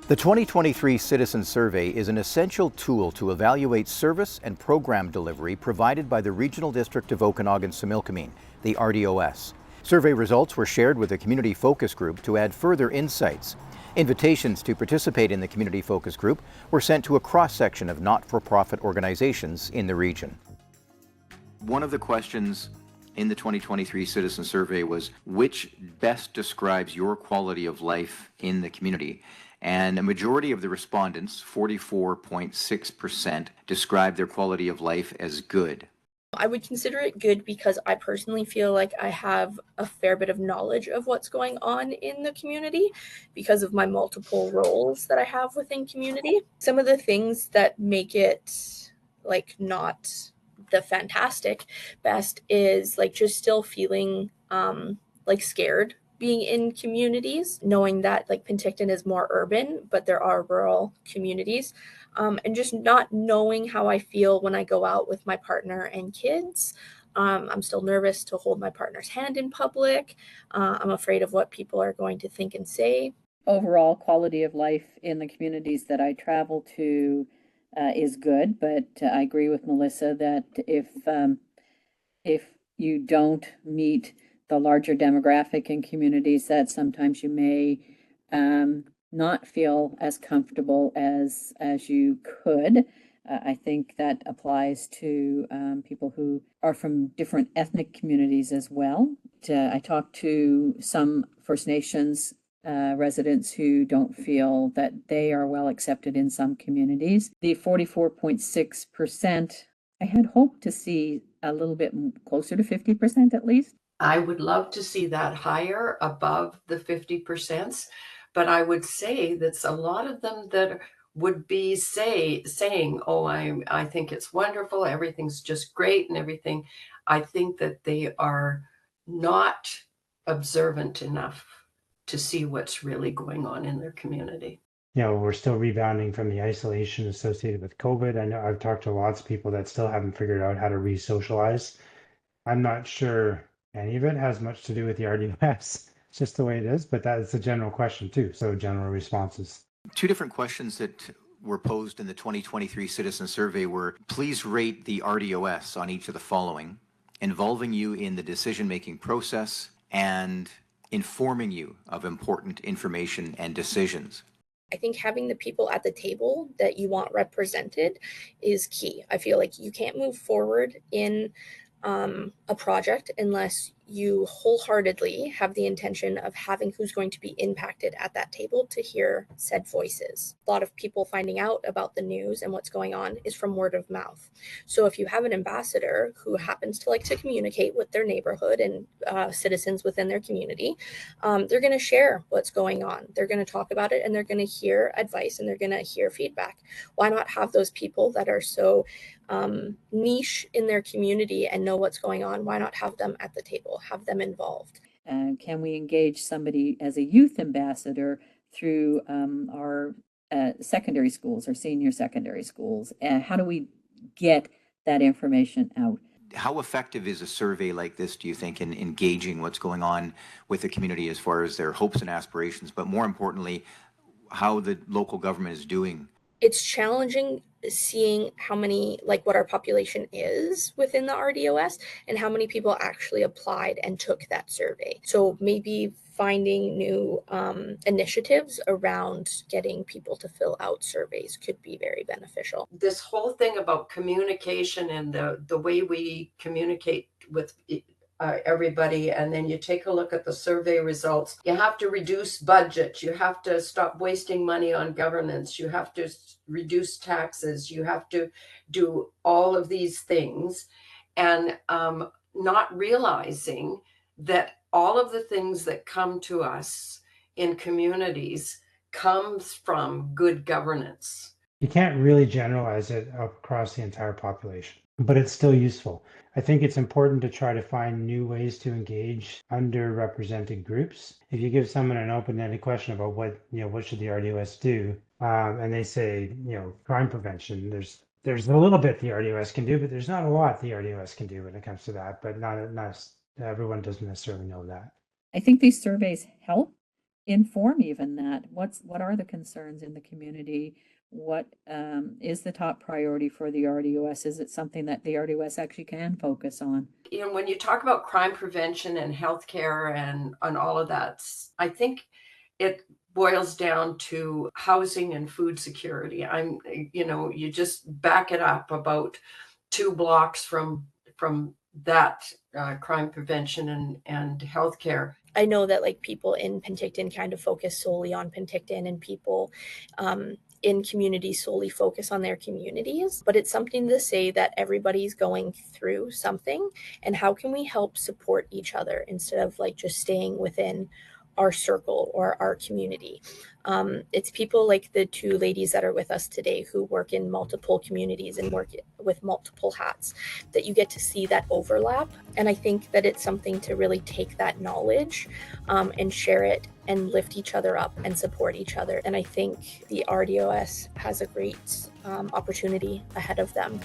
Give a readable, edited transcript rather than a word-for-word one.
The 2023 Citizen Survey is an essential tool to evaluate service and program delivery provided by the Regional District of Okanagan-Similkameen, the RDOS. Survey results were shared with a community focus group to add further insights. Invitations to participate in the community focus group were sent to a cross-section of not-for-profit organizations in the region. One of the questions in the 2023 Citizen Survey was which best describes your quality of life in the community. And a majority of the respondents, 44.6%, described their quality of life as good. I would consider it good because I personally feel like I have a fair bit of knowledge of what's going on in the community because of my multiple roles that I have within community. Some of the things that make it like not the fantastic best is like just still feeling like scared being in communities, knowing that like Penticton is more urban, but there are rural communities, and just not knowing how I feel when I go out with my partner and kids. I'm still nervous to hold my partner's hand in public. I'm afraid of what people are going to think and say. Overall quality of life in the communities that I travel to is good, but I agree with Melissa that if you don't meet the larger demographic in communities, that sometimes you may not feel as comfortable as you could. I think that applies to people who are from different ethnic communities as well. I talked to some First Nations residents who don't feel that they are well accepted in some communities. The 44.6%, I had hoped to see a little bit closer to 50% at least. I would love to see that higher above the 50%, but I would say that's a lot of them that would be saying, oh, I think it's wonderful, everything's just great and everything. I think that they are not observant enough to see what's really going on in their community. You know, we're still rebounding from the isolation associated with COVID. I know I've talked to lots of people that still haven't figured out how to re-socialize. I'm not sure any of it has much to do with the RDOS. It's just the way it is, but that is a general question too. So general responses. Two different questions that were posed in the 2023 Citizen Survey were, please rate the RDOS on each of the following: involving you in the decision-making process and informing you of important information and decisions. I think having the people at the table that you want represented is key. I feel like you can't move forward in a project unless you wholeheartedly have the intention of having who's going to be impacted at that table to hear said voices. A lot of people finding out about the news and what's going on is from word of mouth. So if you have an ambassador who happens to like to communicate with their neighborhood and citizens within their community, they're going to share what's going on. They're going to talk about it and they're going to hear advice and they're going to hear feedback. Why not have those people that are so niche in their community and know what's going on? Why not have them at the table, have them involved? Can we engage somebody as a youth ambassador through our secondary schools or senior secondary schools? How do we get that information out? How effective is a survey like this, do you think, in engaging what's going on with the community as far as their hopes and aspirations, but more importantly, how the local government is doing? It's challenging seeing how many, like what our population is within the RDOS and how many people actually applied and took that survey. So maybe finding new initiatives around getting people to fill out surveys could be very beneficial. This whole thing about communication and the way we communicate with everybody, and then you take a look at the survey results. You have to reduce budget, you have to stop wasting money on governance, you have to reduce taxes, you have to do all of these things, and not realizing that all of the things that come to us in communities comes from good governance. You can't really generalize it across the entire population, but it's still useful. I think it's important to try to find new ways to engage underrepresented groups. If you give someone an open-ended question about what should the RDOS do, and they say, crime prevention, there's a little bit the RDOS can do, but there's not a lot the RDOS can do when it comes to that. But not everyone doesn't necessarily know that. I think these surveys help inform even that. What are the concerns in the community? What is the top priority for the RDOS? Is it something that the RDOS actually can focus on? You know, when you talk about crime prevention and healthcare and all of that, I think it boils down to housing and food security. You just back it up about 2 blocks from that crime prevention and healthcare. I know that like people in Penticton kind of focus solely on Penticton, and people in communities solely focus on their communities, but it's something to say that everybody's going through something, and how can we help support each other instead of like just staying within our circle or our community. It's people like the 2 ladies that are with us today who work in multiple communities and work with multiple hats, that you get to see that overlap. And I think that it's something to really take that knowledge and share it and lift each other up and support each other. And I think the RDOS has a great opportunity ahead of them.